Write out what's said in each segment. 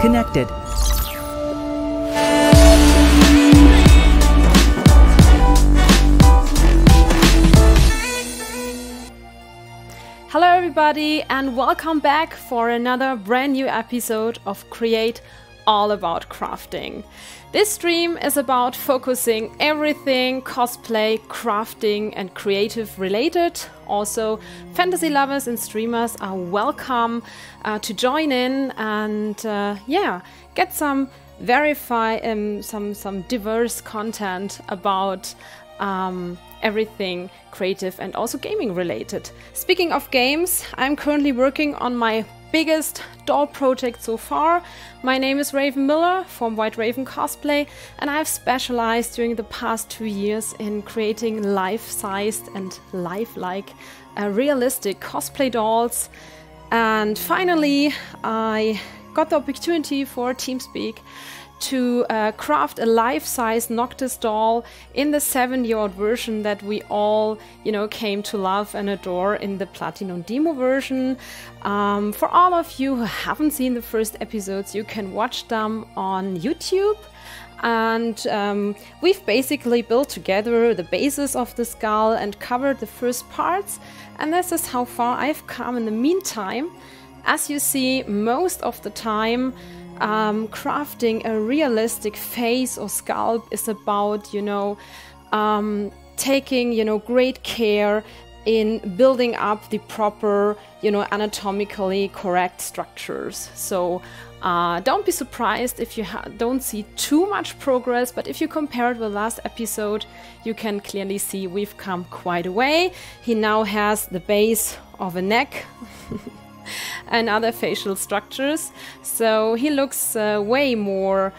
connected. Hello everybody and welcome back for another brand new episode of Create All About Crafting. This stream is about focusing everything cosplay, crafting and creative related. Also fantasy lovers and streamers are welcome to join in and get some some diverse content about everything creative and also gaming related. Speaking of games, I'm currently working on my biggest doll project so far. My name is Raven Miller from White Raven Cosplay and I've specialized during the past 2 years in creating life-sized and lifelike realistic cosplay dolls. And finally I got the opportunity for TeamSpeak to craft a life-size Noctis doll in the 7-year-old version that we all, came to love and adore in the Platinum Demo version. For all of you who haven't seen the first episodes, you can watch them on YouTube. And we've basically built together the basis of the skull and covered the first parts. And this is how far I've come in the meantime. As you see, most of the time, crafting a realistic face or sculpt is about, taking, great care in building up the proper, anatomically correct structures. So don't be surprised if you don't see too much progress, but if you compare it with last episode, you can clearly see we've come quite a way. He now has the base of a neck. And other facial structures, so he looks way more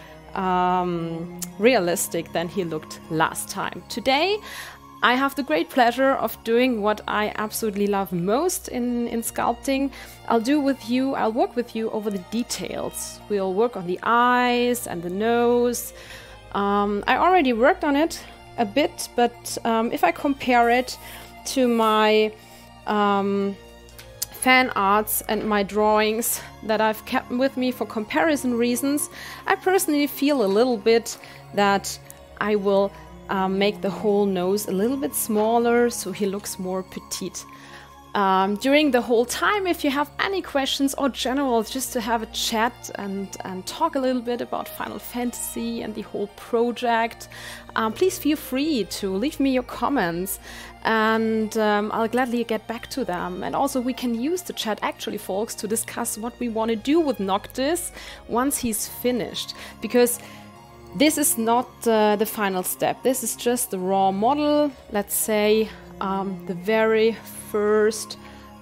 realistic than he looked last time. Today I have the great pleasure of doing what I absolutely love most in sculpting. I'll work with you over the details. We'll work on the eyes and the nose. I already worked on it a bit, but if I compare it to my fan arts and my drawings that I've kept with me for comparison reasons, I personally feel a little bit that I will make the whole nose a little bit smaller so he looks more petite. During the whole time, if you have any questions or general just to have a chat and talk a little bit about Final Fantasy and the whole project, please feel free to leave me your comments and I'll gladly get back to them. And also we can use the chat actually, folks, to discuss what we want to do with Noctis once he's finished, because this is not the final step. This is just the raw model. Let's say the very first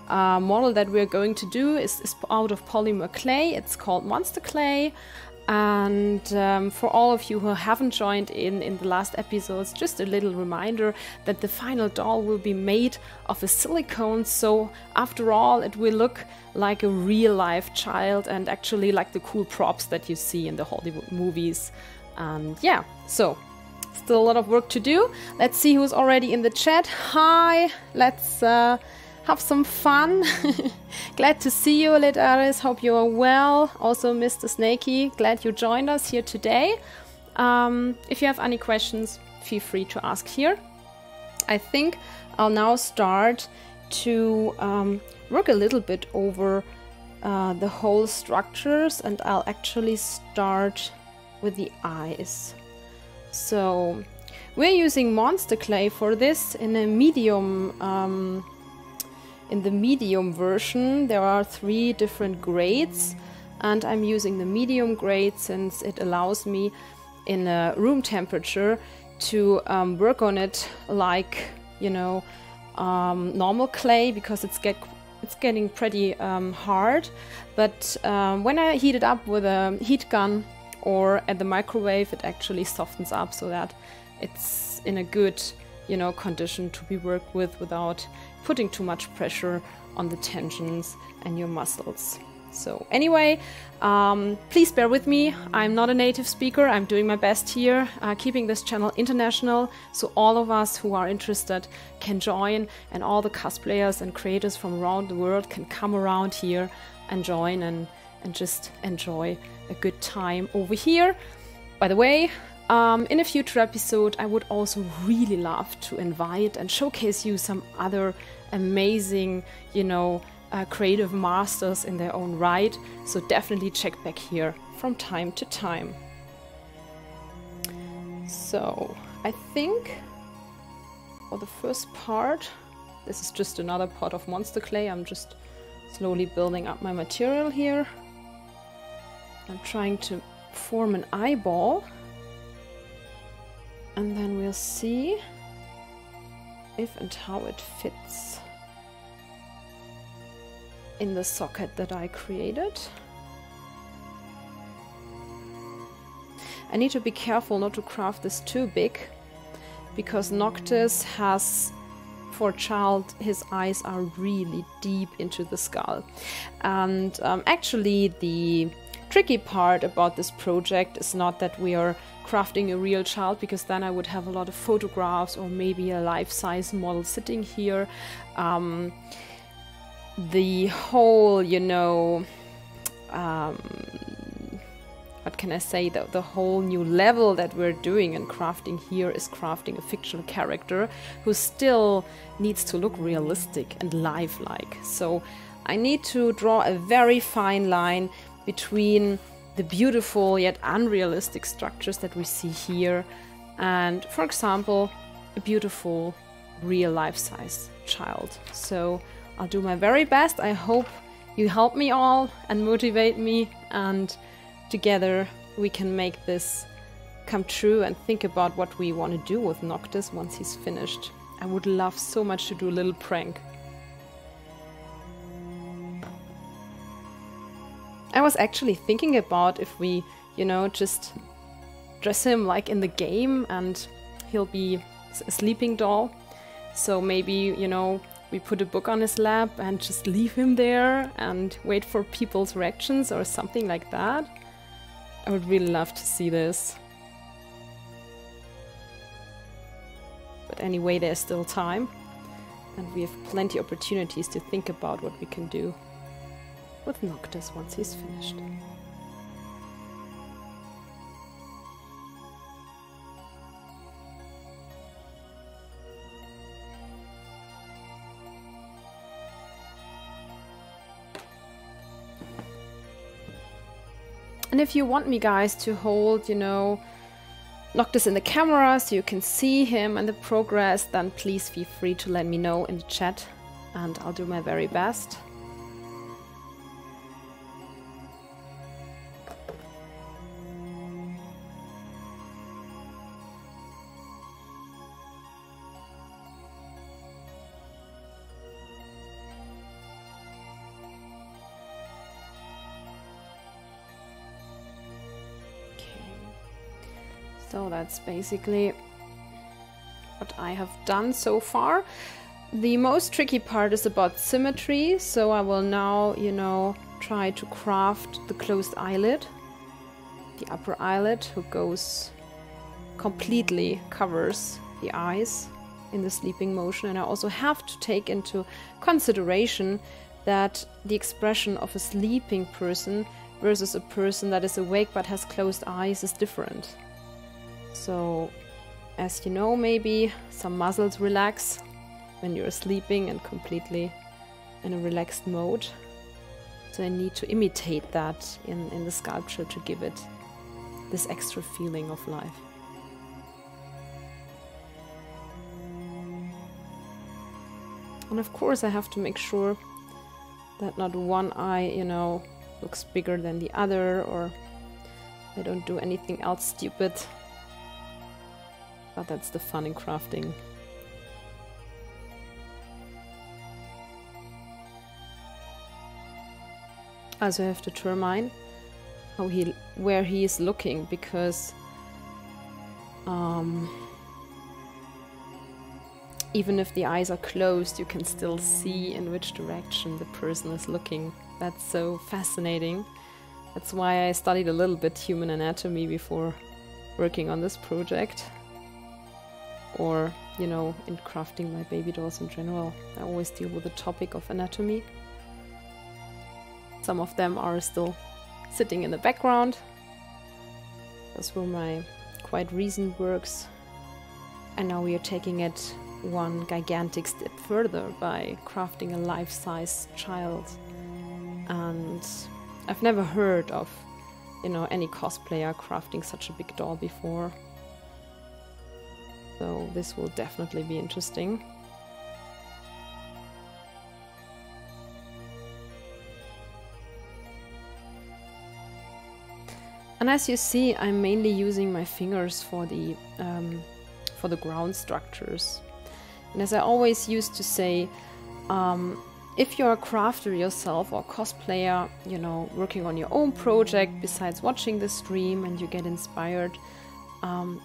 model that we're going to do is out of polymer clay. It's called Monster Clay. And for all of you who haven't joined in the last episodes, just a little reminder that the final doll will be made of a silicone. So after all, it will look like a real-life child and actually like the cool props that you see in the Hollywood movies. And yeah, so still a lot of work to do. Let's see who's already in the chat. Hi, let's have some fun. Glad to see you, Lit Aris. Hope you are well. Also, Mr. Snakey, glad you joined us here today. If you have any questions, feel free to ask here. I think I'll now start to work a little bit over the whole structures, and I'll actually start with the eyes. So we're using Monster Clay for this in a medium. In the medium version, there are 3 different grades, and I'm using the medium grade since it allows me in a room temperature to work on it like, normal clay, because it's getting pretty hard. But when I heat it up with a heat gun or at the microwave, it actually softens up so that it's in a good, condition to be worked with without putting too much pressure on the tensions and your muscles. So anyway, please bear with me. I'm not a native speaker. I'm doing my best here, keeping this channel international, so all of us who are interested can join, and all the cosplayers and creators from around the world can come around here and join and and just enjoy a good time over here. By the way, in a future episode, I would also really love to invite and showcase you some other amazing, you know, creative masters in their own right. So definitely check back here from time to time. So I think for the first part, this is just another pot of monster clay. I'm just slowly building up my material here. I'm trying to form an eyeball, and then we'll see if and how it fits in the socket that I created. I need to be careful not to craft this too big, because Noctis has, for a child, his eyes are really deep into the skull. And actually the tricky part about this project is not that we are crafting a real child, because then I would have a lot of photographs or maybe a life-size model sitting here. The whole, you know, what can I say, the whole new level that we're doing and crafting here is crafting a fictional character who still needs to look realistic and lifelike. So I need to draw a very fine line between the beautiful yet unrealistic structures that we see here and, for example, a beautiful real life-size child. So I'll do my very best. I hope you help me all and motivate me, and together we can make this come true and think about what we want to do with Noctis once he's finished. I would love so much to do a little prank. I was actually thinking about if we, you know, just dress him like in the game and he'll be a sleeping doll. So maybe, you know, we put a book on his lap and just leave him there and wait for people's reactions or something like that. I would really love to see this. But anyway, there's still time, and we have plenty of opportunities to think about what we can do with Noctis once he's finished. And if you want me, guys, to hold, you know, Noctis in the camera so you can see him and the progress, then please feel free to let me know in the chat, and I'll do my very best. So that's basically what I have done so far. The most tricky part is about symmetry, so I will now, you know, try to craft the closed eyelid, the upper eyelid, who goes completely covers the eyes in the sleeping motion. And I also have to take into consideration that the expression of a sleeping person versus a person that is awake but has closed eyes is different. So, as you know, maybe some muscles relax when you're sleeping and completely in a relaxed mode. So I need to imitate that in the sculpture to give it this extra feeling of life. And of course I have to make sure that not one eye, you know, looks bigger than the other, or I don't do anything else stupid. But that's the fun in crafting. Also I have to determine where he is looking, because even if the eyes are closed, you can still see in which direction the person is looking. That's so fascinating. That's why I studied a little bit human anatomy before working on this project. Or, you know, in crafting my baby dolls in general. I always deal with the topic of anatomy. Some of them are still sitting in the background. Those were my quite recent works. And now we are taking it one gigantic step further by crafting a life-size child. And I've never heard of, you know, any cosplayer crafting such a big doll before. So this will definitely be interesting. And as you see, I'm mainly using my fingers for the ground structures. And as I always used to say, if you're a crafter yourself or cosplayer, you know, working on your own project besides watching the stream and you get inspired,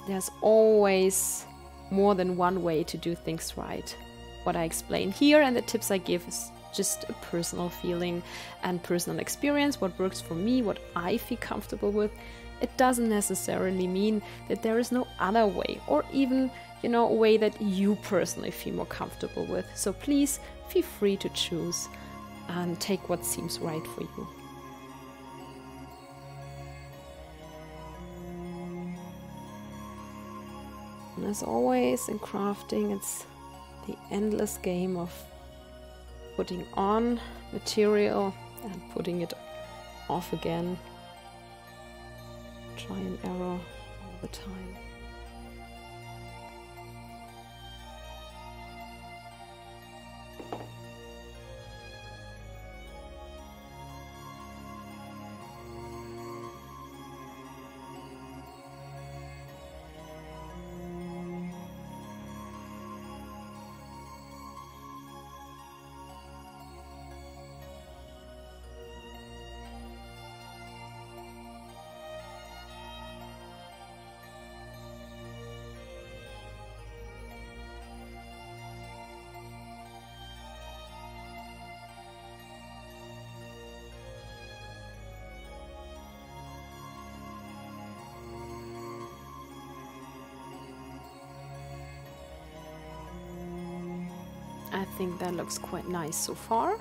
there's always more than one way to do things right. What I explain here and the tips I give is just a personal feeling and personal experience, what works for me, what I feel comfortable with. It doesn't necessarily mean that there is no other way, or even, you know, a way that you personally feel more comfortable with. So please feel free to choose and take what seems right for you. And as always in crafting, it's the endless game of putting on material and putting it off again. Try and error all the time. I think that looks quite nice so far.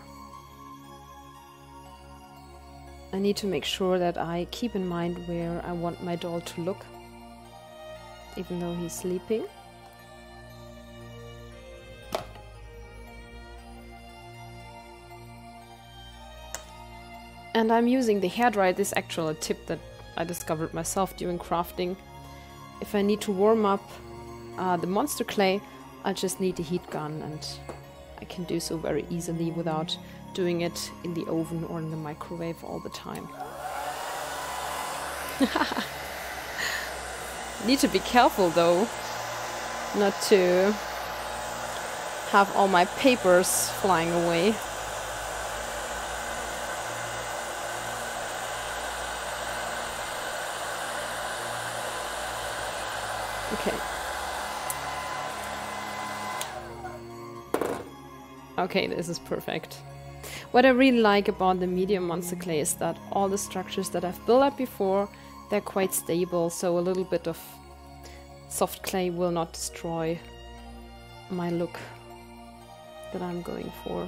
I need to make sure that I keep in mind where I want my doll to look, even though he's sleeping. And I'm using the hairdryer. This is actually a tip that I discovered myself during crafting. If I need to warm up the monster clay, I'll just need a heat gun, and I can do so very easily without doing it in the oven or in the microwave all the time. Need to be careful though, not to have all my papers flying away. Okay. Okay, this is perfect. What I really like about the medium monster clay is that all the structures that I've built up before, they're quite stable, so a little bit of soft clay will not destroy my look that I'm going for.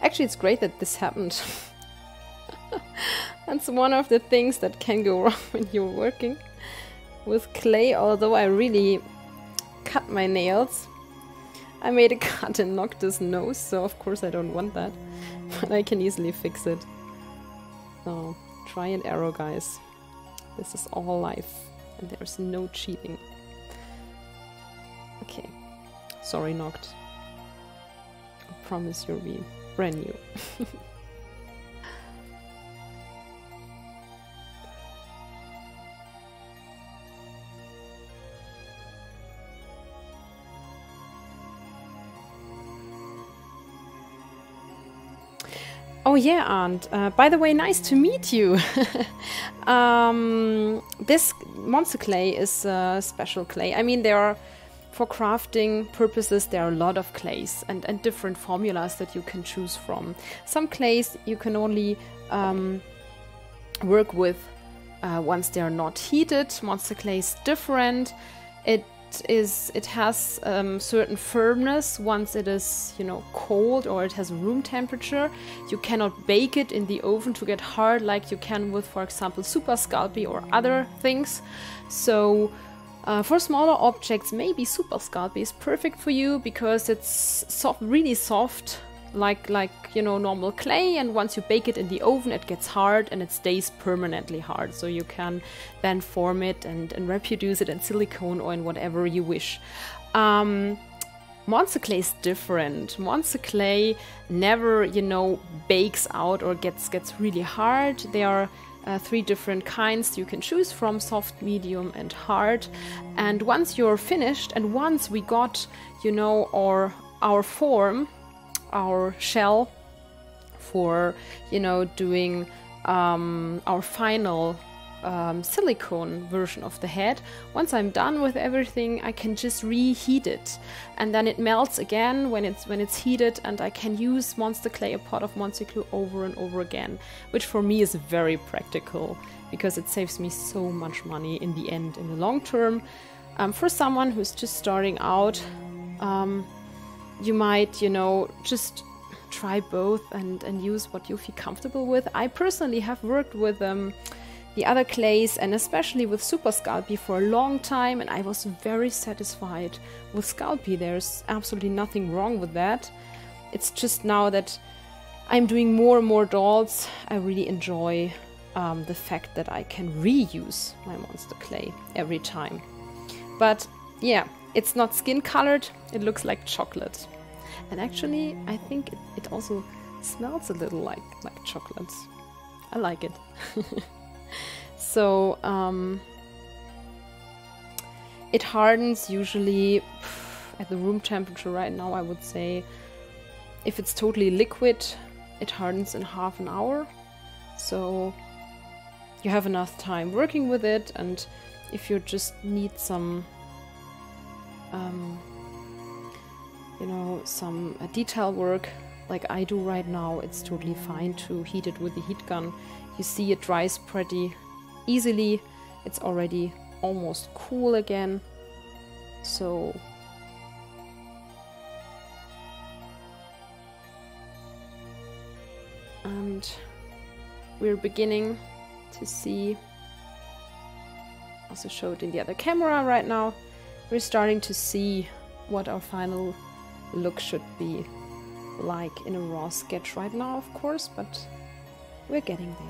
Actually, it's great that this happened. That's one of the things that can go wrong when you're working with clay, although I really cut my nails. I made a cut and knocked his nose, so of course I don't want that, but I can easily fix it. So, try and error, guys. This is all life, and there's no cheating. Okay, sorry, knocked. I promise you'll be brand new. Oh yeah, Aunt. By the way, nice to meet you. This monster clay is special clay. I mean, there are, for crafting purposes, there are a lot of clays and different formulas that you can choose from. Some clays you can only work with once they are not heated. Monster clay is different. It has certain firmness once it is, you know, cold or it has room temperature. You cannot bake it in the oven to get hard like you can with, for example, super sculpey or other things. So for smaller objects, maybe super sculpey is perfect for you because it's soft, really soft, like you know, normal clay, and once you bake it in the oven it gets hard and it stays permanently hard, so you can then form it and reproduce it in silicone or in whatever you wish. Monster clay is different. Monster clay never, you know, bakes out or gets really hard. There are 3 different kinds you can choose from: soft, medium and hard. And once you're finished, and once we got, you know, our form, our shell for, you know, doing our final silicone version of the head, once I'm done with everything, I can just reheat it, and then it melts again when it's heated, and I can use monster clay, a pot of monster clay, over and over again, which for me is very practical because it saves me so much money in the end, in the long term. For someone who's just starting out, you might, you know, just try both and use what you feel comfortable with. I personally have worked with the other clays, and especially with Super Sculpey, for a long time, and I was very satisfied with Sculpey. There's absolutely nothing wrong with that. It's just now that I'm doing more and more dolls, I really enjoy the fact that I can reuse my monster clay every time. But yeah, it's not skin colored, it looks like chocolate. And actually, I think it also smells a little like chocolate. I like it. So, it hardens usually at the room temperature right now, I would say. If it's totally liquid, it hardens in half an hour. So, you have enough time working with it, and if you just need some you know, some detail work like I do right now, it's totally fine to heat it with the heat gun. You see it dries pretty easily. It's already almost cool again. So and we're beginning to see, also showed in the other camera right now, we're starting to see what our final look should be like in a raw sketch right now, of course, but we're getting there.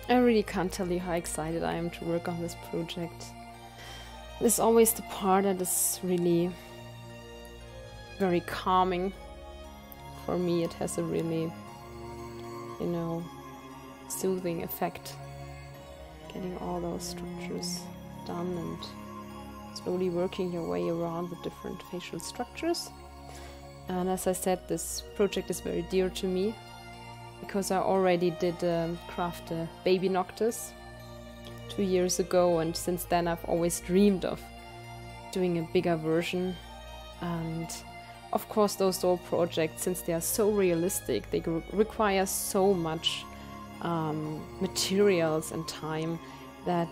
I really can't tell you how excited I am to work on this project. This is always the part that is really very calming. For me, it has a really, you know, soothing effect. Getting all those structures done and slowly working your way around the different facial structures. And as I said, this project is very dear to me, because I already did craft a baby Noctis 2 years ago, and since then I've always dreamed of doing a bigger version. And of course those doll projects, since they are so realistic, they require so much materials and time that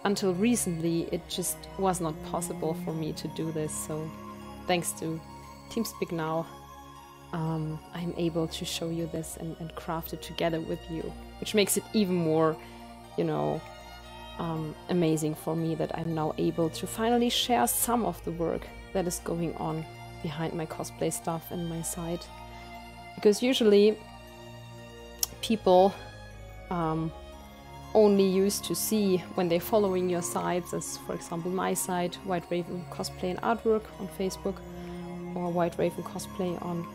until recently it just was not possible for me to do this. So thanks to TeamSpeak now, I'm able to show you this and craft it together with you, which makes it even more, you know, amazing for me that I'm now able to finally share some of the work that is going on behind my cosplay stuff and my site. Because usually people only used to see when they're following your sites, as for example my site, White Raven Cosplay and Artwork on Facebook, or White Raven Cosplay on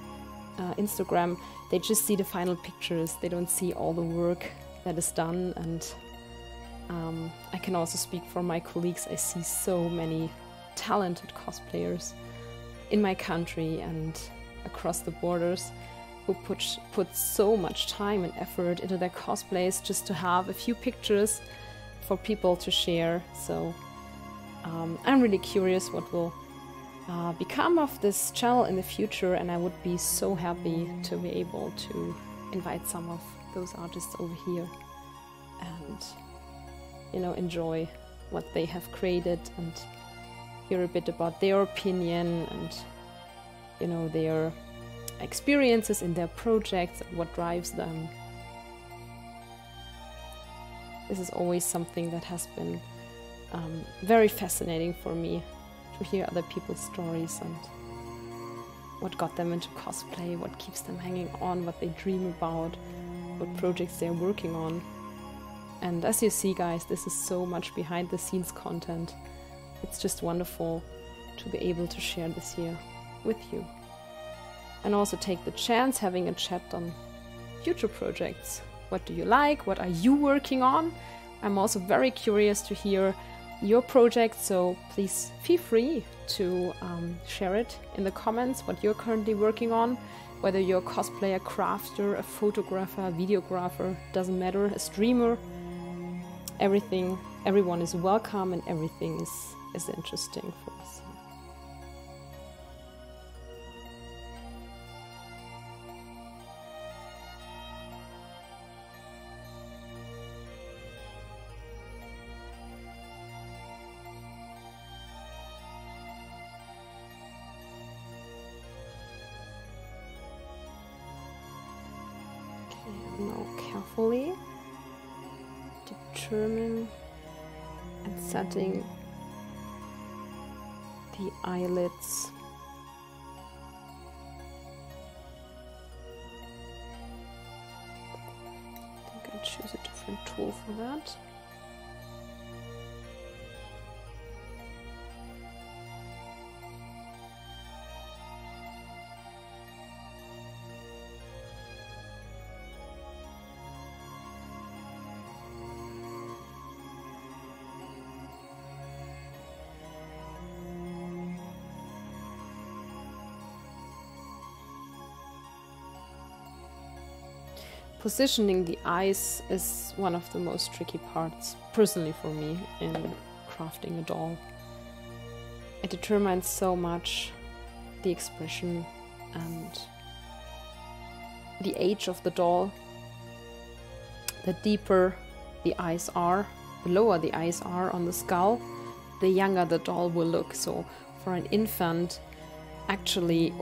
Instagram, they just see the final pictures. They don't see all the work that is done. And I can also speak for my colleagues. I see so many talented cosplayers in my country and across the borders who put so much time and effort into their cosplays just to have a few pictures for people to share. So I'm really curious what will become of this channel in the future, and I would be so happy to be able to invite some of those artists over here and, you know, enjoy what they have created and hear a bit about their opinion and, you know, their experiences in their projects and what drives them. This is always something that has been very fascinating for me, to hear other people's stories and what got them into cosplay, what keeps them hanging on, what they dream about, what projects they're working on. And as you see, guys, this is so much behind the scenes content. It's just wonderful to be able to share this here with you. And also take the chance having a chat on future projects. What do you like? What are you working on? I'm also very curious to hear your project, so please feel free to share it in the comments, what you're currently working on, whether you're a cosplayer, crafter, a photographer, a videographer, doesn't matter, a streamer. Everyone is welcome, and everything is interesting for us. Now carefully determine and setting the eyelids. I think I'll choose a different tool for that. Positioning the eyes is one of the most tricky parts, personally for me, in crafting a doll. It determines so much the expression and the age of the doll. The deeper the eyes are, the lower the eyes are on the skull, the younger the doll will look. So for an infant, actually,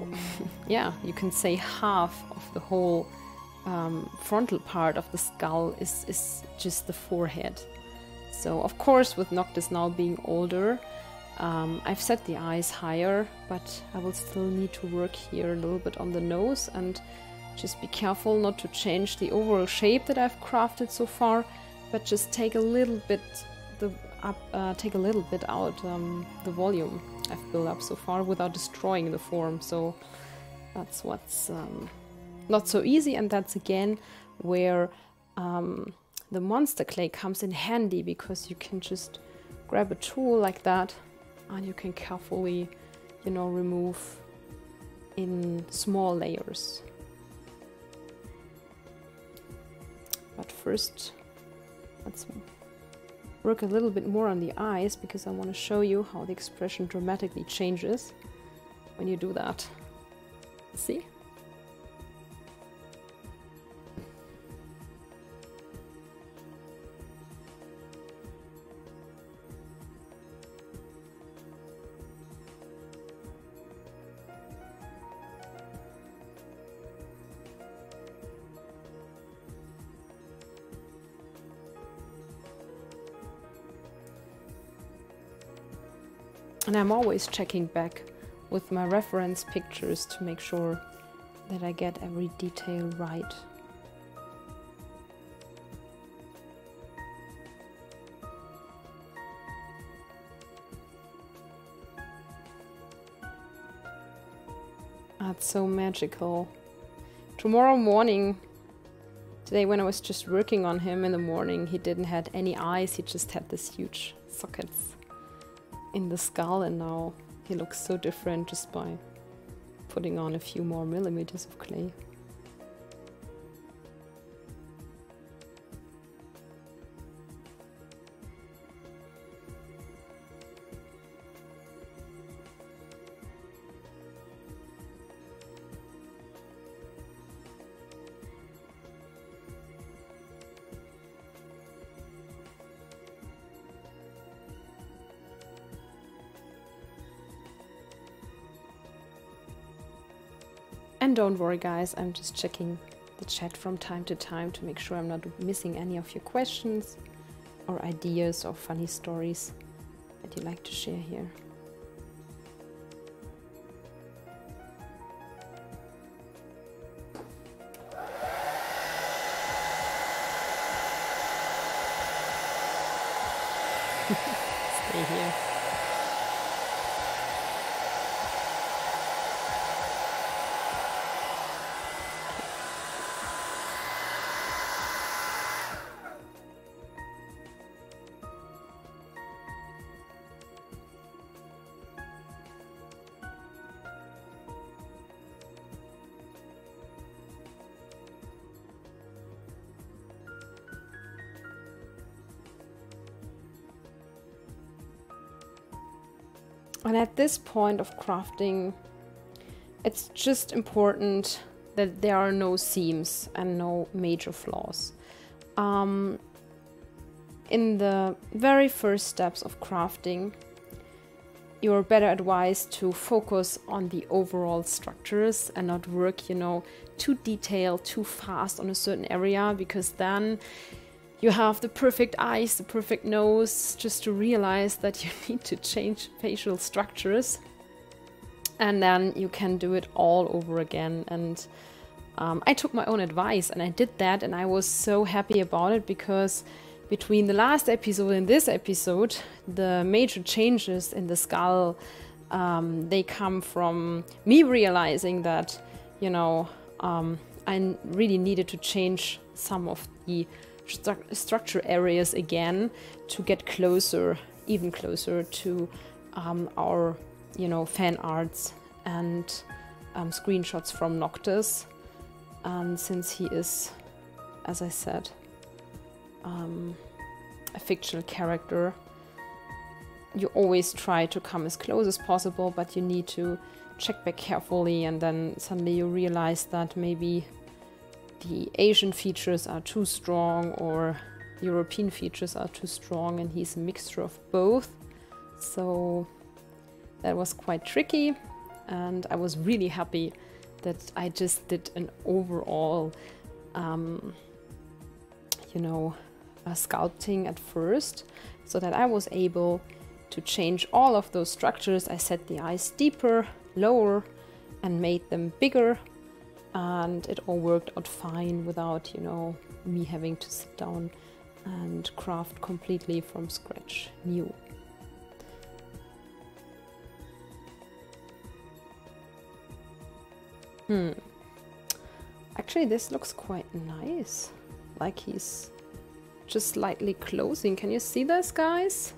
yeah, you can say half of the whole frontal part of the skull is just the forehead. So of course, with Noctis now being older, I've set the eyes higher, but I will still need to work here a little bit on the nose and just be careful not to change the overall shape that I've crafted so far, but just take a little bit out the volume I've built up so far without destroying the form. So that's what's not so easy, and that's again where the monster clay comes in handy, because you can just grab a tool like that and you can carefully, you know, remove in small layers. But first, let's work a little bit more on the eyes, because I want to show you how the expression dramatically changes when you do that. See? And I'm always checking back with my reference pictures to make sure that I get every detail right. That's so magical. Tomorrow morning, today when I was just working on him in the morning, he didn't have any eyes, he just had this huge sockets in the skull, and now he looks so different just by putting on a few more millimeters of clay. And don't worry guys, I'm just checking the chat from time to time to make sure I'm not missing any of your questions or ideas or funny stories that you like to share here. Stay here. And at this point of crafting, it's just important that there are no seams and no major flaws. In the very first steps of crafting, you're better advised to focus on the overall structures and not work, you know, too detailed, too fast on a certain area, because then you have the perfect eyes, the perfect nose, just to realize that you need to change facial structures. And then you can do it all over again. And I took my own advice and I did that, and I was so happy about it, because between the last episode and this episode, the major changes in the skull, they come from me realizing that, you know, I really needed to change some of the structure areas again to get closer, even closer to our, you know, fan arts and screenshots from Noctis. And since he is, as I said, a fictional character, you always try to come as close as possible, but you need to check back carefully, and then suddenly you realize that maybe the Asian features are too strong or European features are too strong, and he's a mixture of both. So that was quite tricky, and I was really happy that I just did an overall, you know, sculpting at first, so that I was able to change all of those structures. I set the eyes deeper, lower, and made them bigger. And it all worked out fine without, you know, me having to sit down and craft completely from scratch, new. Actually, this looks quite nice. Like he's just slightly closing. Can you see this, guys?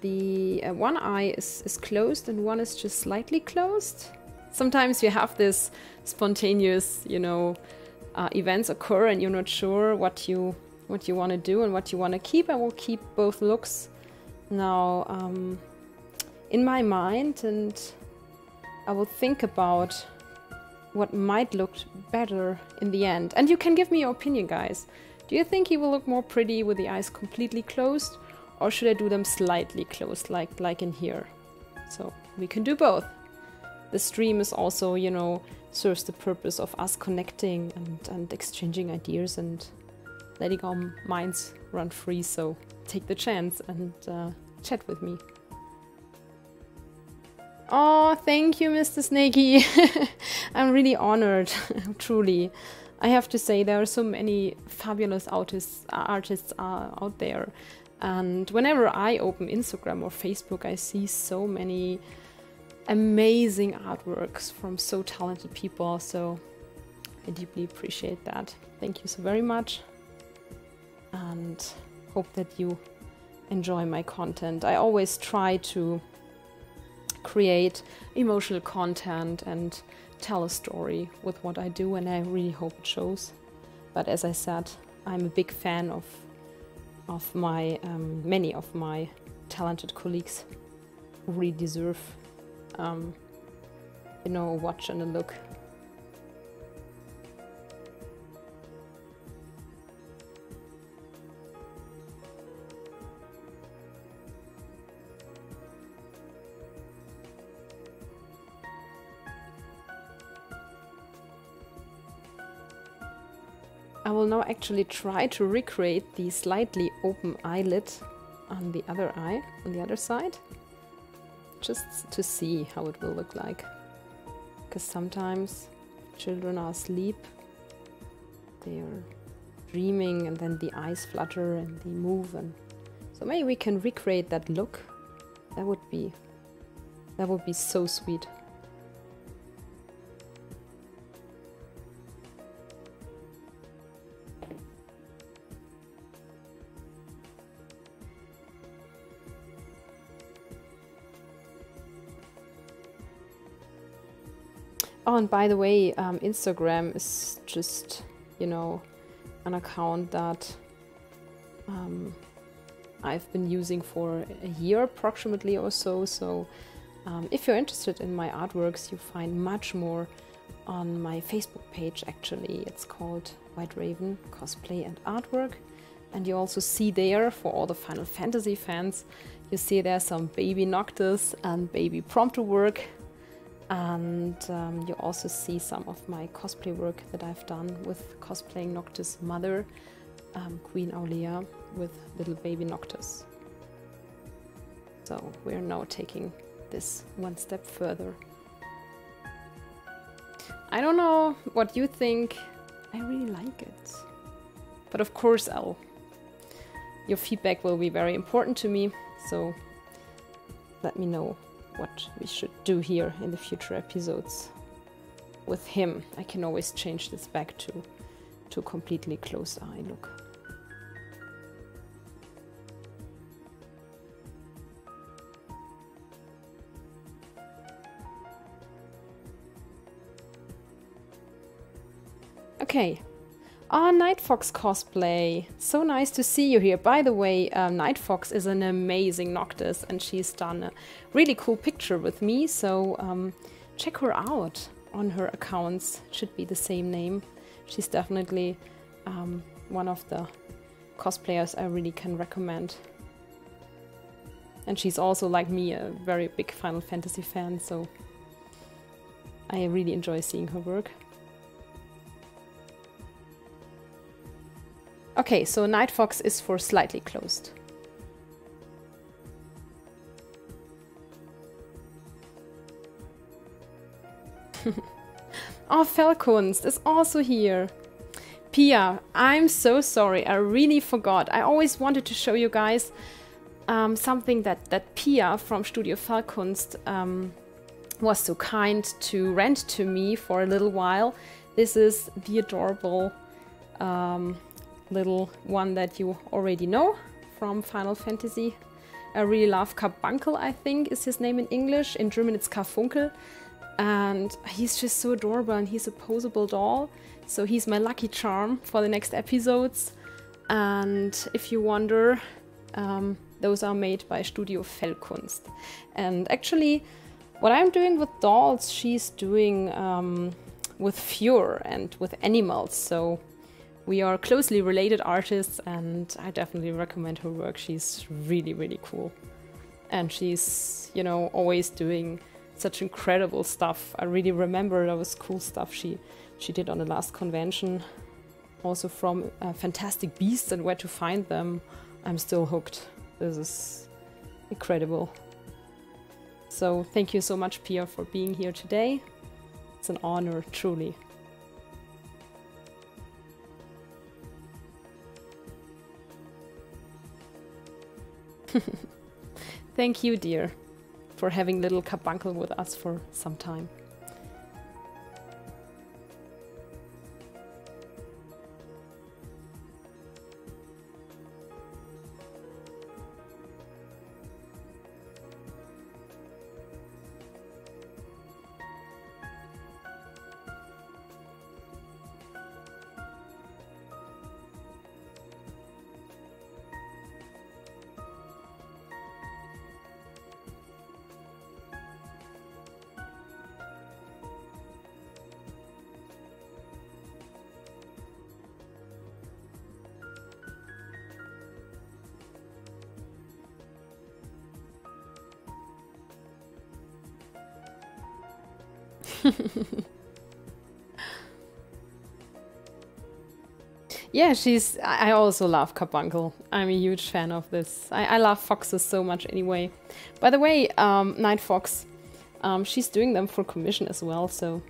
The one eye is closed and one is just slightly closed. Sometimes you have this spontaneous, you know, events occur and you're not sure what you want to do and what you want to keep. I will keep both looks now in my mind, and I will think about what might look better in the end. And you can give me your opinion, guys. Do you think he will look more pretty with the eyes completely closed, or should I do them slightly closed, like in here? So we can do both. The stream is also, you know, serves the purpose of us connecting and exchanging ideas and letting our minds run free. So take the chance and chat with me. Oh, thank you, Mr. Snakey. I'm really honored, truly. I have to say there are so many fabulous artists out there. And whenever I open Instagram or Facebook, I see so many amazing artworks from so talented people. So I deeply appreciate that. Thank you so very much. And hope that you enjoy my content. I always try to create emotional content and tell a story with what I do, and I really hope it shows. But as I said, I'm a big fan of my many of my talented colleagues who really deserve you know, a watch and a look. I will now actually try to recreate the slightly open eyelid on the other eye, on the other side, just to see how it will look like. Because sometimes children are asleep, they are dreaming, and then the eyes flutter and they move, and so maybe we can recreate that look. That would be so sweet. Oh, and by the way, Instagram is just, you know, an account that I've been using for a year approximately or so. So if you're interested in my artworks, you find much more on my Facebook page actually. It's called White Raven Cosplay and Artwork. And you also see there, for all the Final Fantasy fans, you see there some baby Noctis and baby Prompto work. And you also see some of my cosplay work that I've done with cosplaying Noctis' mother, Queen Aulia, with little baby Noctis. So we're now taking this one step further. I don't know what you think. I really like it. But of course, your feedback will be very important to me. So let me know what we should do here in the future episodes with him. I can always change this back to completely closed eye look. Okay. Ah, Night Fox cosplay. So nice to see you here. By the way, Night Fox is an amazing Noctis, and she's done a really cool picture with me. So check her out on her accounts. Should be the same name. She's definitely one of the cosplayers I really can recommend. And she's also, like me, a very big Final Fantasy fan. So I really enjoy seeing her work. Okay, so Night Fox is for slightly closed. Oh, Fellkunst is also here. Pia, I'm so sorry. I really forgot. I always wanted to show you guys something that Pia from Studio Fellkunst was so kind to rent to me for a little while. This is the adorable little one that you already know from Final Fantasy. I really love Carbuncle, I think is his name in English. In German it's Carfunkel. And he's just so adorable, and he's a posable doll. So he's my lucky charm for the next episodes. And if you wonder, those are made by Studio Fellkunst. And actually, what I'm doing with dolls, she's doing with fur and with animals. So we are closely related artists, and I definitely recommend her work. She's really, really cool. And she's, you know, always doing such incredible stuff. I really remember that was cool stuff she did on the last convention. Also from Fantastic Beasts and Where to Find Them. I'm still hooked. This is incredible. So thank you so much, Pia, for being here today. It's an honor, truly. Thank you, dear, for having little carbuncle with us for some time. Yeah, I also love carbuncle. I'm a huge fan of this. I love foxes so much anyway. By the way, Night Fox, she's doing them for commission as well, so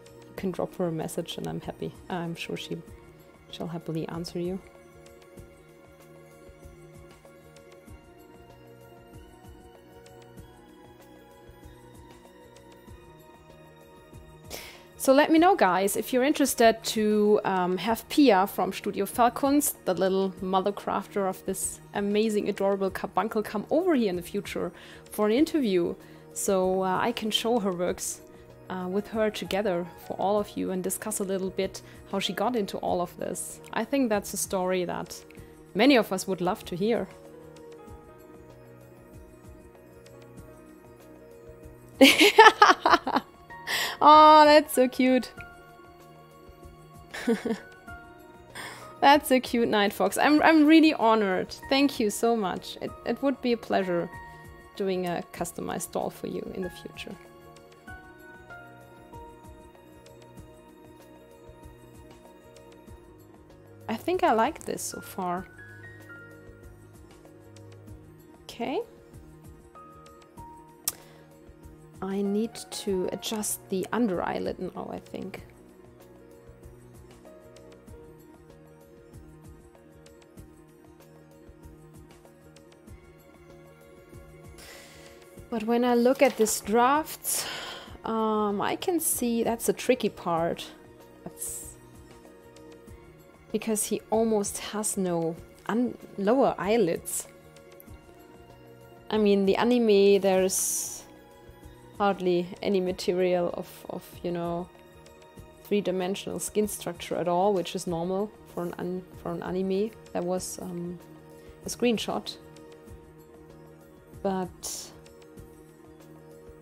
you can drop her a message and I'm happy. I'm sure she'll happily answer you. So let me know, guys, if you're interested to have Pia from Studio Falcons, the little mother crafter of this amazing, adorable carbuncle, come over here in the future for an interview. So I can show her works with her together for all of you and discuss a little bit how she got into all of this. I think that's a story that many of us would love to hear. Oh, that's so cute. That's so cute, Night Fox. I'm really honored. Thank you so much. It would be a pleasure doing a customized doll for you in the future. I think I like this so far. Okay. I need to adjust the under eyelid now, I think. But when I look at this draft, I can see that's the tricky part. That's because he almost has no lower eyelids. I mean, the anime, there's hardly any material of you know, three-dimensional skin structure at all, which is normal for an anime. That was a screenshot, but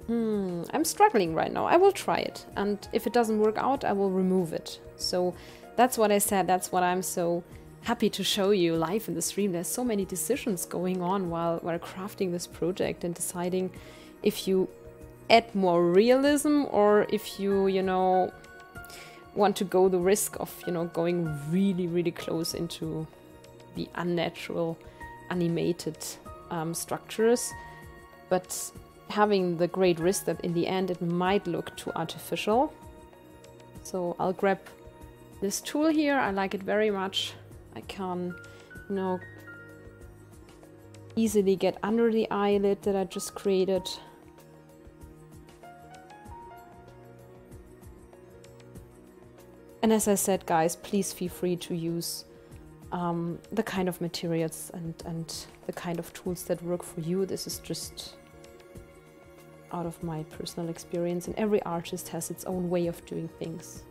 I'm struggling right now. I will try it, and if it doesn't work out, I will remove it. So that's what I said. That's what I'm so happy to show you live in the stream. There's so many decisions going on while crafting this project and deciding if you add more realism or if you know, want to go the risk of, you know, going really close into the unnatural animated structures, but having the great risk that in the end it might look too artificial. So I'll grab this tool here. I like it very much. I can, you know, easily get under the eyelid that I just created. And as I said, guys, please feel free to use the kind of materials and the kind of tools that work for you. This is just out of my personal experience, and every artist has its own way of doing things.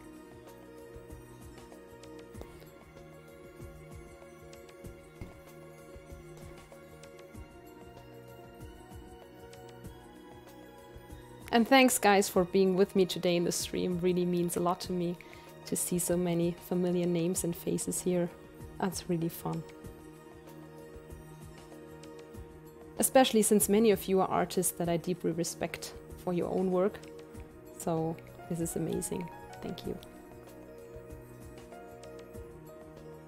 And thanks, guys, for being with me today in the stream. Really means a lot to me to see so many familiar names and faces here. That's really fun. Especially since many of you are artists that I deeply respect for your own work. So this is amazing. Thank you.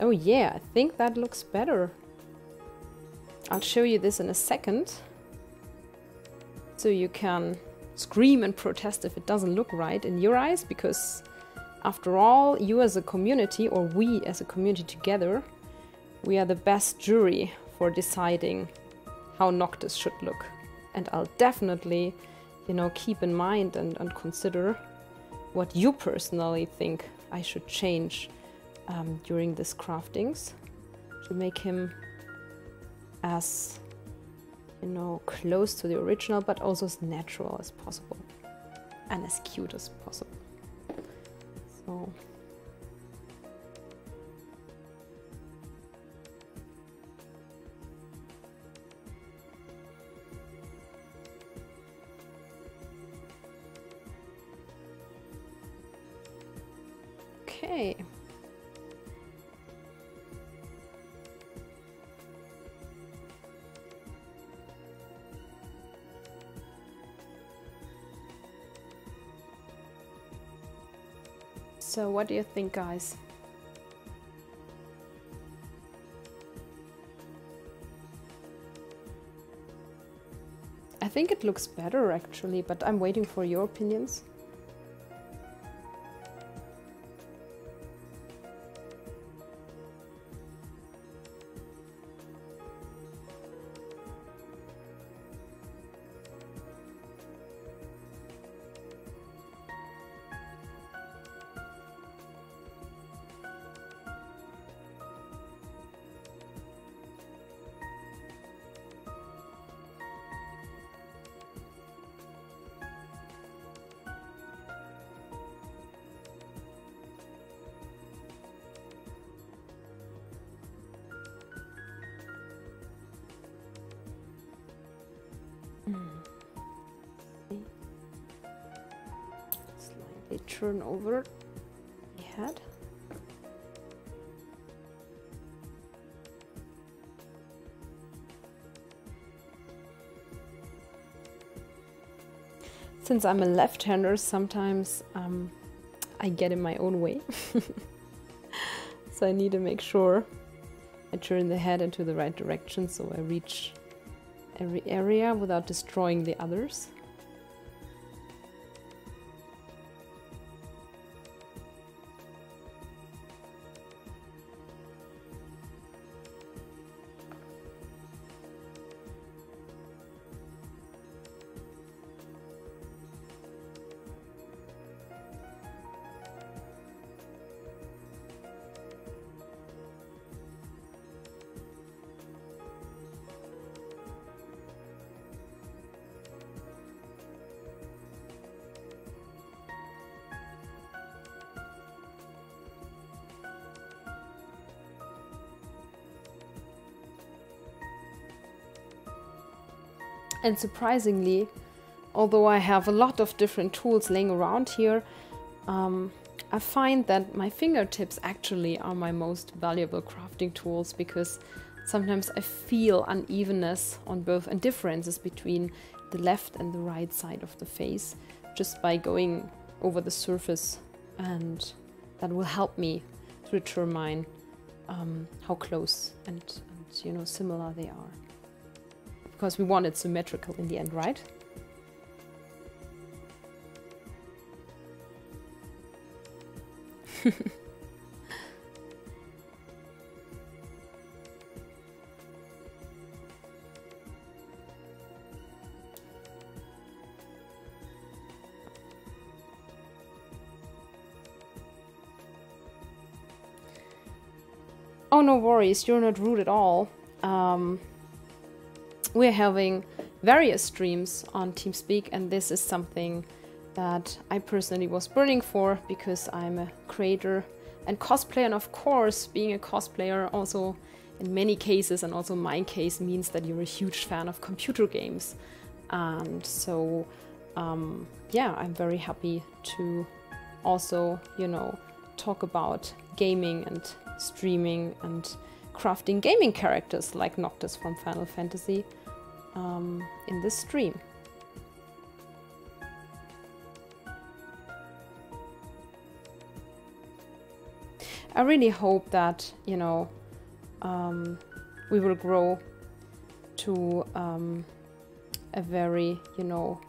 Oh yeah, I think that looks better. I'll show you this in a second. so you can scream and protest if it doesn't look right in your eyes, because after all, you as a community, or we as a community together, we are the best jury for deciding how Noctis should look. And I'll definitely, you know, keep in mind and consider what you personally think I should change during this craftings to make him as, you know, close to the original, but also as natural as possible and as cute as possible. So okay. So what do you think, guys? I think it looks better actually, but I'm waiting for your opinions. Slightly turn over the head. Since I'm a left-hander, sometimes I get in my own way. So I need to make sure I turn the head into the right direction so I reach every area without destroying the others. And surprisingly, although I have a lot of different tools laying around here, I find that my fingertips actually are my most valuable crafting tools, because sometimes I feel unevenness on both and differences between the left and the right side of the face just by going over the surface, and that will help me to determine how close and you know, similar they are. Because we want it symmetrical in the end, right? Oh, no worries, you're not rude at all. We're having various streams on TeamSpeak, and this is something that I personally was burning for because I'm a creator and cosplayer, and of course being a cosplayer also in many cases, and also my case, means that you're a huge fan of computer games. And so yeah, I'm very happy to also, you know, talk about gaming and streaming and crafting gaming characters like Noctis from Final Fantasy in this stream. I really hope that, you know, we will grow to a very, you know,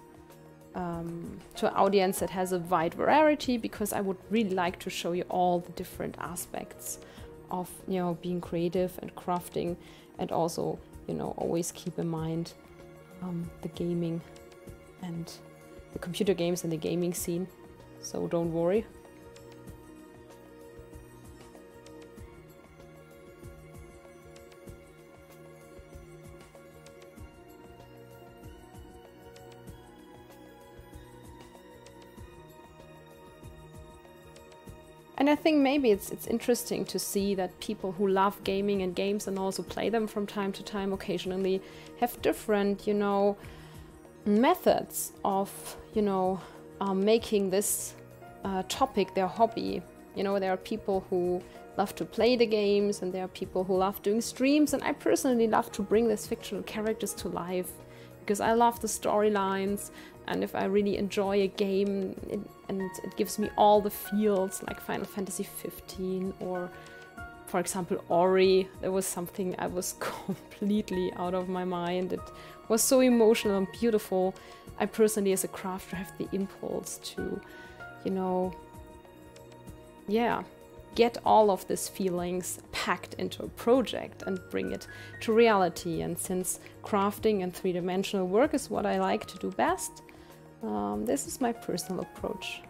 to an audience that has a wide variety, because I would really like to show you all the different aspects of, you know, being creative and crafting, and also, you know, always keep in mind the gaming and the computer games and the gaming scene. So don't worry. And I think maybe it's interesting to see that people who love gaming and games and also play them from time to time occasionally have different, you know, methods of, you know, making this topic their hobby. You know, there are people who love to play the games, and there are people who love doing streams, and I personally love to bring these fictional characters to life because I love the storylines, and if I really enjoy a game and it gives me all the feels, like Final Fantasy 15 or, for example, Ori. There was something I was completely out of my mind. It was so emotional and beautiful. I personally, as a crafter, have the impulse to, you know, yeah, get all of these feelings packed into a project and bring it to reality. And since crafting and three-dimensional work is what I like to do best, this is my personal approach.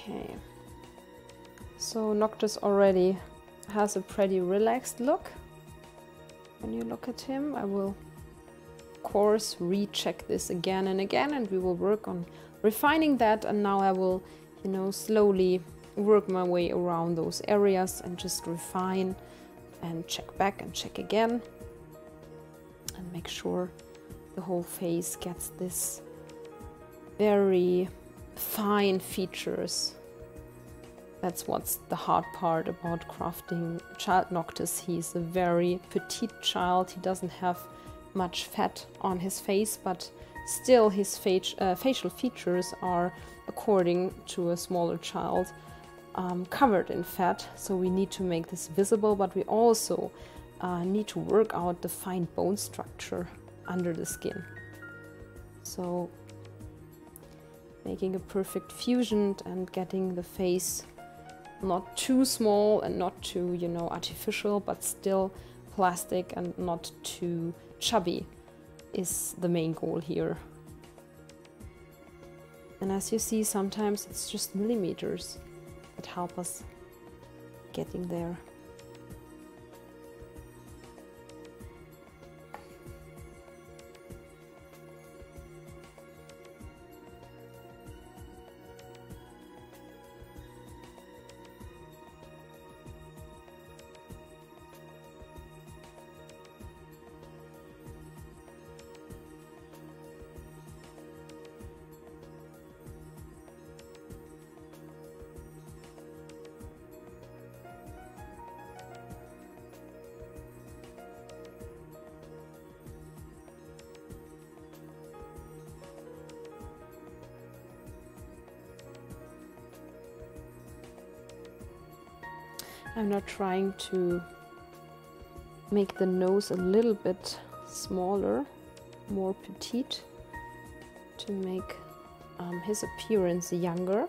Okay, so Noctis already has a pretty relaxed look. When you look at him, I will of course recheck this again and again, and we will work on refining that. And now I will, you know, slowly work my way around those areas and just refine and check back and check again and make sure the whole face gets this very fine features. That's what's the hard part about crafting Child Noctis. He's a very petite child. He doesn't have much fat on his face, but still his facial features are, according to a smaller child, covered in fat. So we need to make this visible, but we also need to work out the fine bone structure under the skin. So making a perfect fusion and getting the face not too small and not too, you know, artificial, but still plastic and not too chubby is the main goal here. And as you see, sometimes it's just millimeters that help us getting there. I'm not trying to make the nose a little bit smaller, more petite, to make his appearance younger.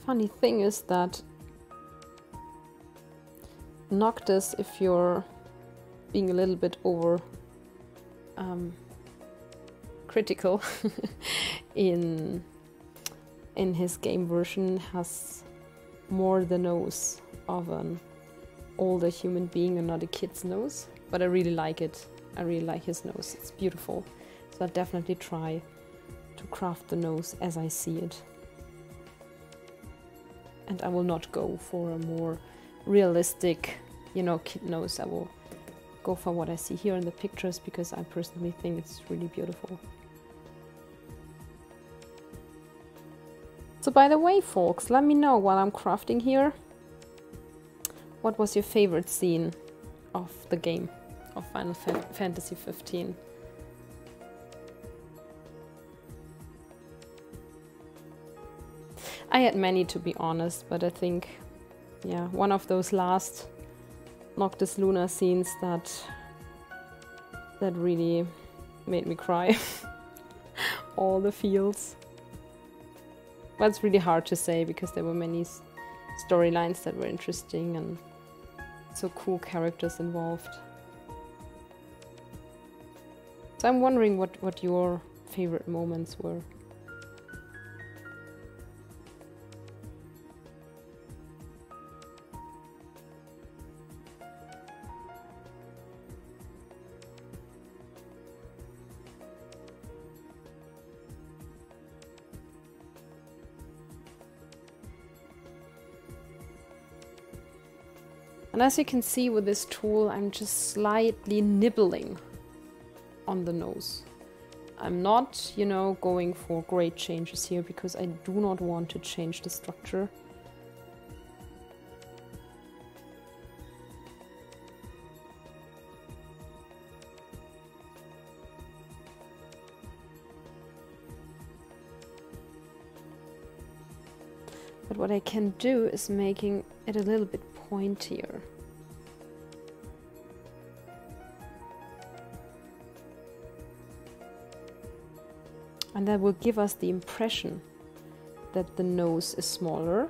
Funny thing is that Noctis, if you're being a little bit over critical in his game version, has more the nose of an older human being and not a kid's nose, but I really like it. I really like his nose. It's beautiful. So I'll definitely try to craft the nose as I see it. and I will not go for a more realistic, you know, kid nose. I will go for what I see here in the pictures because I personally think it's really beautiful. So by the way, folks, let me know while I'm crafting here, what was your favorite scene of the game of Final Fantasy 15? I had many, to be honest, but I think, yeah, one of those last Noctis Luna scenes that really made me cry. All the feels. But it's really hard to say because there were many storylines that were interesting and so cool characters involved. So I'm wondering what your favorite moments were. And as you can see with this tool, I'm just slightly nibbling on the nose. I'm not, you know, going for great changes here because I do not want to change the structure. But what I can do is making it a little bit pointier. And that will give us the impression that the nose is smaller.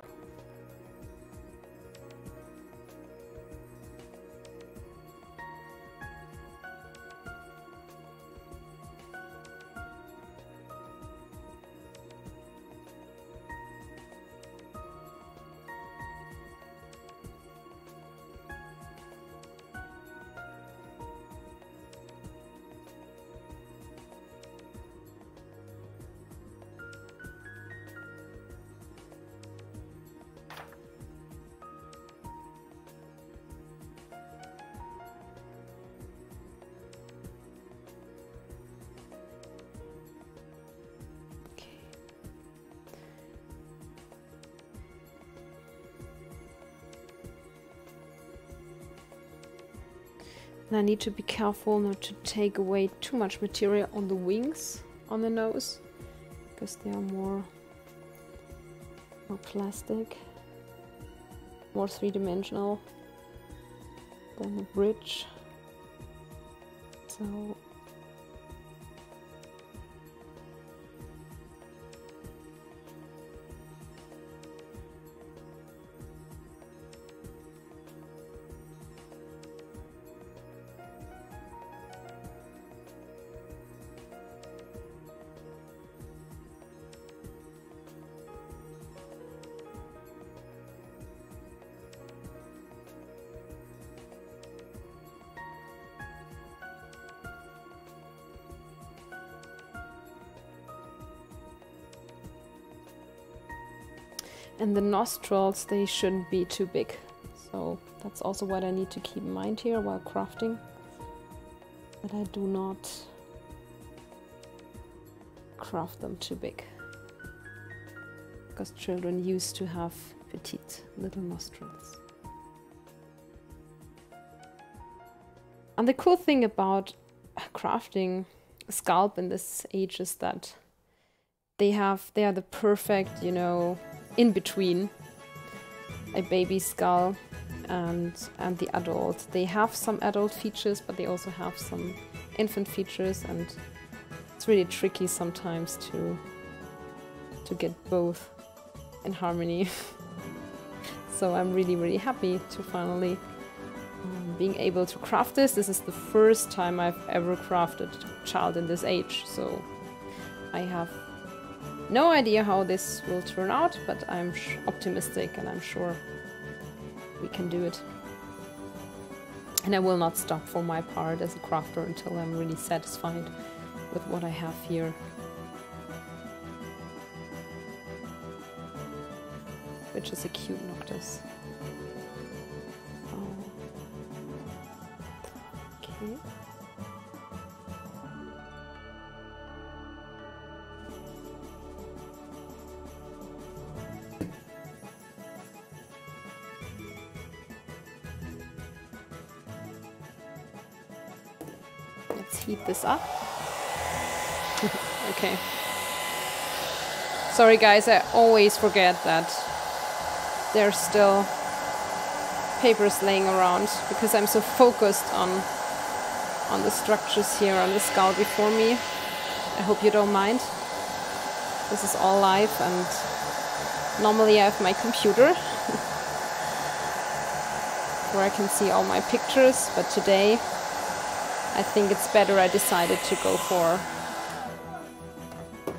And I need to be careful not to take away too much material on the wings, on the nose, because they are more plastic, more three-dimensional than the bridge. So and the nostrils, they shouldn't be too big. So that's also what I need to keep in mind here while crafting. That I do not craft them too big. Because children used to have petite little nostrils. And the cool thing about crafting a sculpt in this age is that they are the perfect, you know, in between a baby skull and the adult. They have some adult features, but they also have some infant features, and it's really tricky sometimes to get both in harmony. So I'm really happy to finally being able to craft this. This is the first time I've ever crafted a child in this age, so I have no idea how this will turn out, but I'm optimistic and I'm sure we can do it. And I will not stop for my part as a crafter until I'm really satisfied with what I have here. which is a cute noctis. Oh. Okay. Let's heat this up. Okay. Sorry guys, I always forget that there's still papers laying around because I'm so focused on the structures here on the skull before me. I hope you don't mind. This is all live and normally I have my computer where I can see all my pictures, but today I think it's better I decided to go for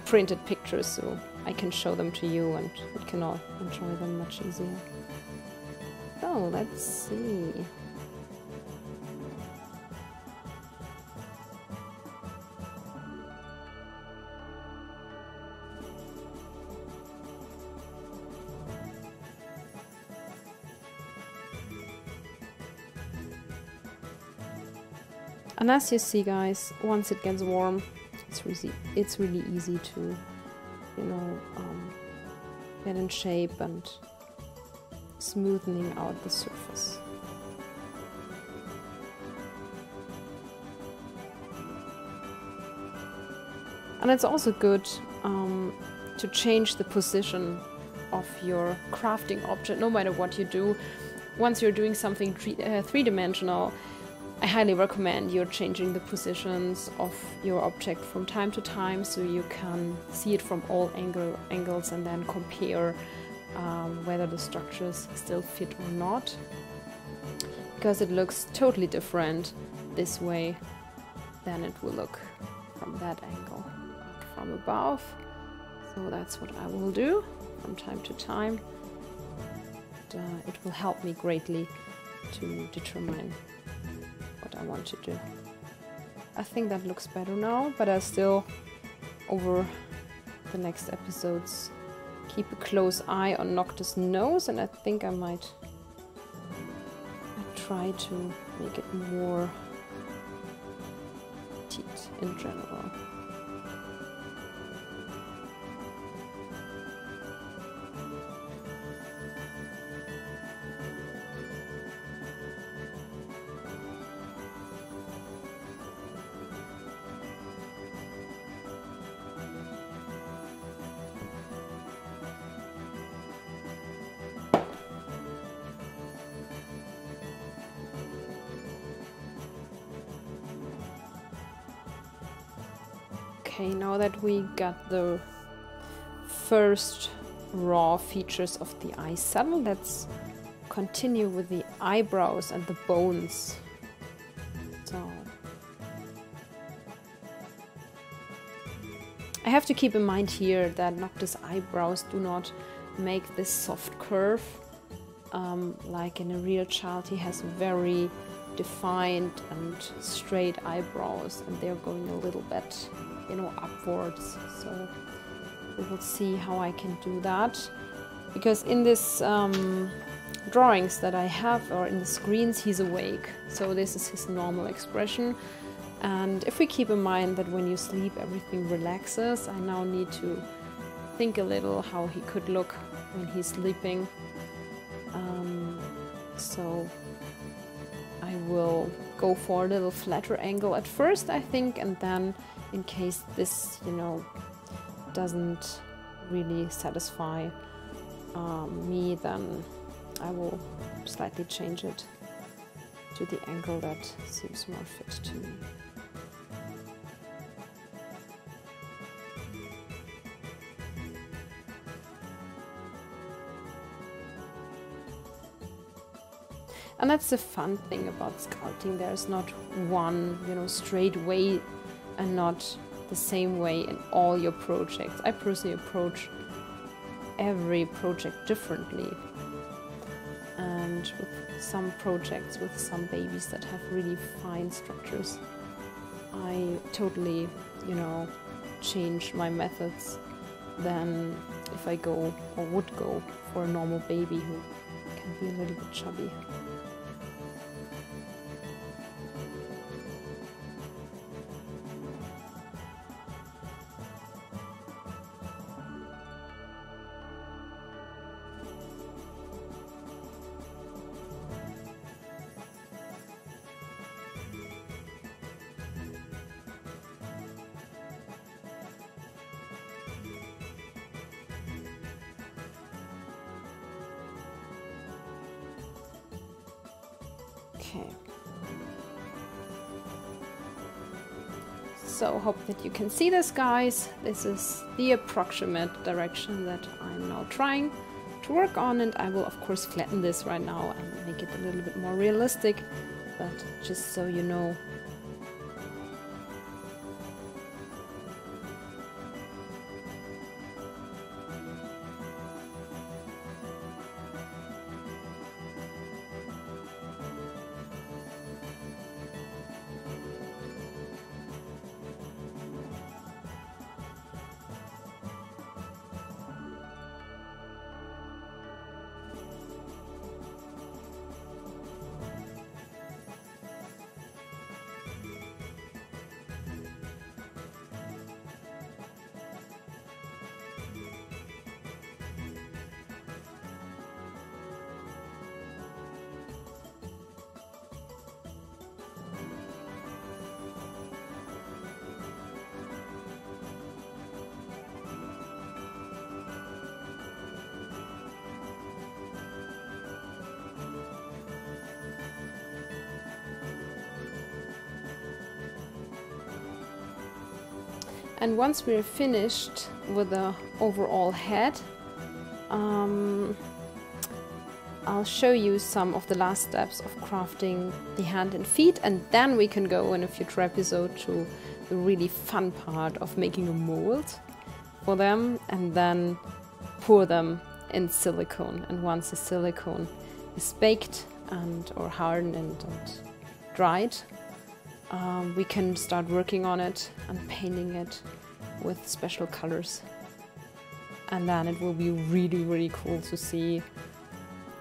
printed pictures so I can show them to you and we can all enjoy them much easier. So let's see. And as you see guys, once it gets warm, it's really easy to, you know, get in shape and smoothing out the surface. And it's also good to change the position of your crafting object, no matter what you do. Once you're doing something three-dimensional, I highly recommend you're changing the positions of your object from time to time so you can see it from all angles and then compare whether the structures still fit or not. Because it looks totally different this way than it will look from that angle, from above. So that's what I will do from time to time. And, it will help me greatly to determine what I want to do. I think that looks better now, but I still, over the next episodes, keep a close eye on Noctis' nose, and I think I might try to make it more petite in general. Okay, now that we got the first raw features of the eye settled, let's continue with the eyebrows and the bones. So I have to keep in mind here that Noctis' eyebrows do not make this soft curve like in a real child. He has very defined and straight eyebrows, and they're going a little bit, you know, upwards. So we will see how I can do that, because in this drawings that I have, or in the screens, he's awake, so this is his normal expression. And if we keep in mind that when you sleep everything relaxes, I now need to think a little how he could look when he's sleeping. So I will go for a little flatter angle at first, I think, and then in case this, you know, doesn't really satisfy me, then I will slightly change it to the angle that seems more fit to me. And that's the fun thing about sculpting. There's not one, you know, straight way and not the same way in all your projects. I personally approach every project differently. And with some projects, with some babies that have really fine structures, I totally, you know, change my methods than if I go or would go for a normal baby who can be a little bit chubby. Okay. So hope that you can see this, guys. This is the approximate direction that I'm now trying to work on, and I will of course flatten this right now and make it a little bit more realistic, but just so you know. And once we're finished with the overall head, I'll show you some of the last steps of crafting the hand and feet, and then we can go in a future episode to the really fun part of making a mold for them and then pour them in silicone. And once the silicone is baked and or hardened and dried, we can start working on it and painting it with special colors. And then it will be really, really cool to see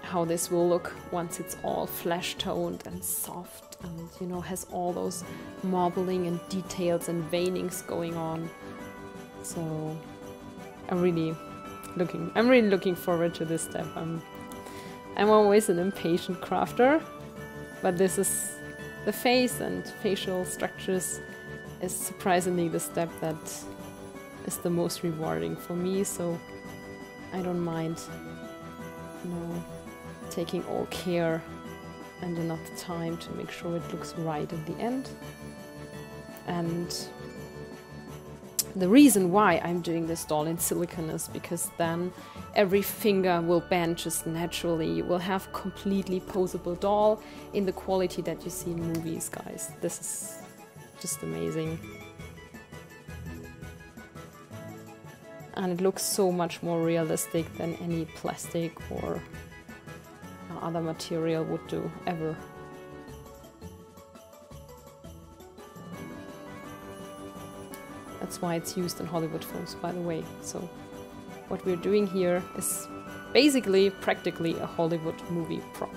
how this will look once it's all flesh toned and soft and, you know, has all those marbling and details and veinings going on. So I'm really looking forward to this step. I'm always an impatient crafter, but this is the face and facial structures is surprisingly the step that is the most rewarding for me, so I don't mind, you know, taking all care and enough time to make sure it looks right at the end. And the reason why I'm doing this doll in silicone is because then every finger will bend just naturally. You will have completely posable doll in the quality that you see in movies, guys. This is just amazing. And it looks so much more realistic than any plastic or other material would do ever. That's why it's used in Hollywood films, by the way. So what we're doing here is basically practically a Hollywood movie prop,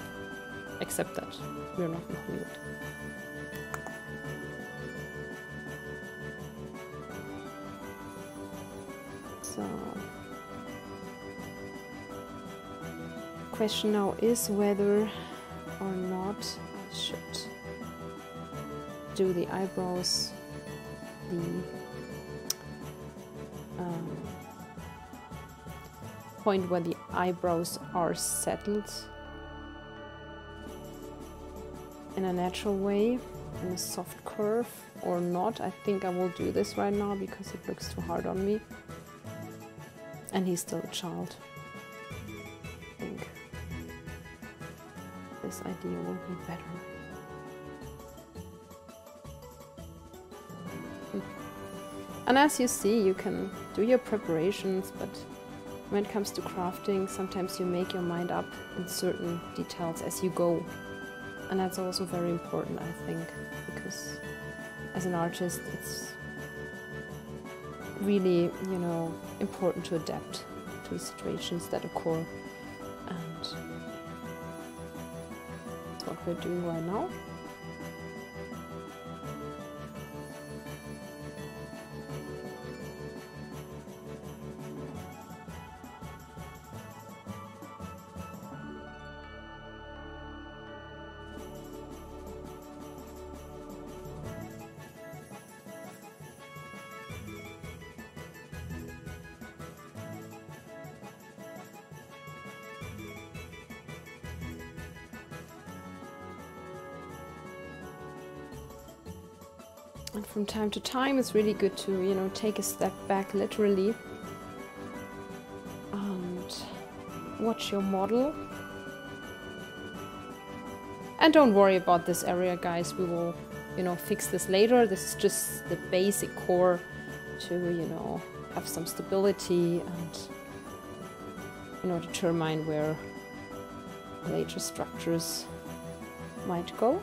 except that we're not in Hollywood. So, question now is whether or not I should do the eyebrows, the point where the eyebrows are settled in a natural way, in a soft curve, or not. I think I will do this right now because it looks too hard on me. And he's still a child. I think this idea will be better. And as you see, you can do your preparations, but when it comes to crafting, sometimes you make your mind up in certain details as you go. And that's also very important, really, you know, important to adapt to situations that occur, and that's what we're doing right now. And from time to time, it's really good to, you know, take a step back, literally, and watch your model. And don't worry about this area, guys. We will, you know, fix this later. This is just the basic core to, you know, have some stability and, you know, determine where later structures might go.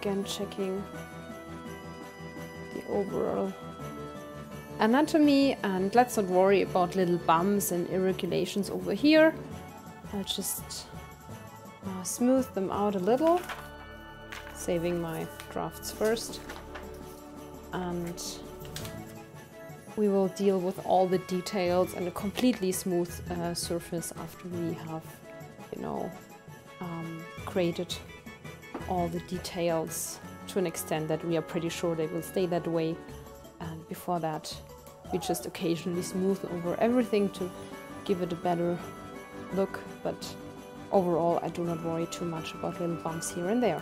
Again, checking the overall anatomy, and let's not worry about little bumps and irregulations over here. I'll just smooth them out a little, saving my drafts first, and we will deal with all the details and a completely smooth surface after we have, you know, created all the details to an extent that we are pretty sure they will stay that way. And before that, we just occasionally smooth over everything to give it a better look, but overall I do not worry too much about little bumps here and there.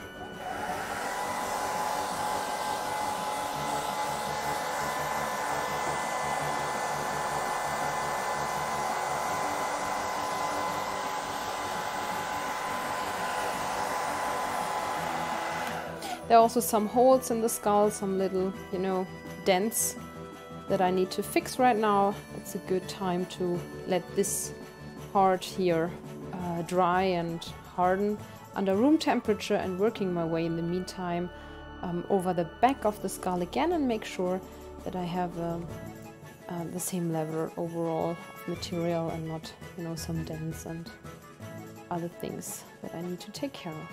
There are also some holes in the skull, some little, you know, dents that I need to fix right now. It's a good time to let this part here dry and harden under room temperature, and working my way in the meantime over the back of the skull again, and make sure that I have the same level overall of material and not, you know, some dents and other things that I need to take care of.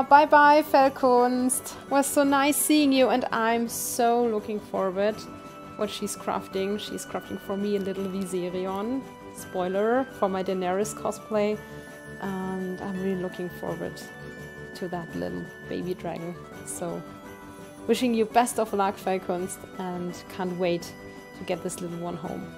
Bye bye, Fellkunst. Was so nice seeing you, and I'm so looking forward what she's crafting. She's crafting for me a little Viserion, spoiler, for my Daenerys cosplay, and I'm really looking forward to that little baby dragon. So, wishing you best of luck, Fellkunst, and can't wait to get this little one home.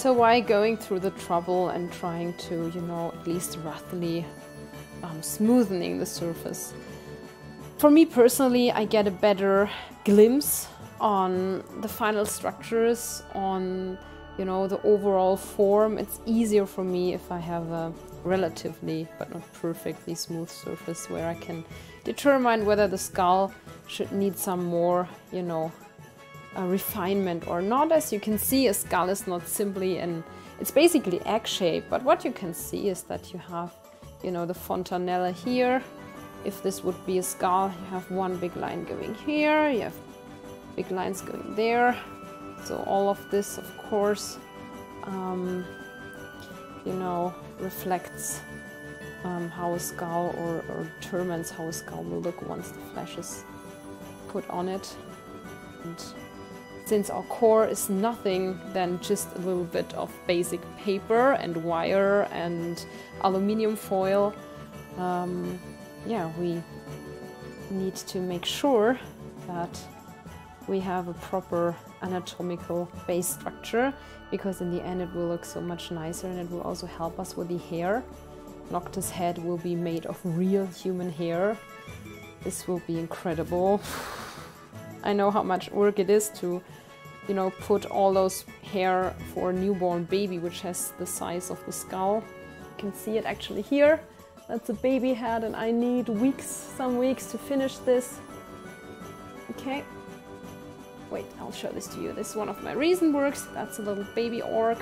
So why going through the trouble and trying to, you know, at least roughly smoothening the surface? For me personally, I get a better glimpse on the final structures, on, you know, the overall form. It's easier for me if I have a relatively, but not perfectly smooth surface where I can determine whether the skull should need some more, you know, refinement or not. As you can see, a skull is not simply it's basically egg shape, but what you can see is that you have, you know, the fontanella here. If this would be a skull, you have one big line going here, you have big lines going there. So all of this, of course, you know, reflects how a skull or determines how a skull will look once the flesh is put on it. And since our core is nothing than just a little bit of basic paper and wire and aluminium foil, yeah, we need to make sure that we have a proper anatomical base structure, because in the end it will look so much nicer, and it will also help us with the hair. Noctis' head will be made of real human hair. This will be incredible. I know how much work it is to, you know, put all those hair for a newborn baby, which has the size of the skull. You can see it actually here. That's a baby head, and I need some weeks to finish this. Okay. Wait, I'll show this to you. This is one of my recent works. That's a little baby orc.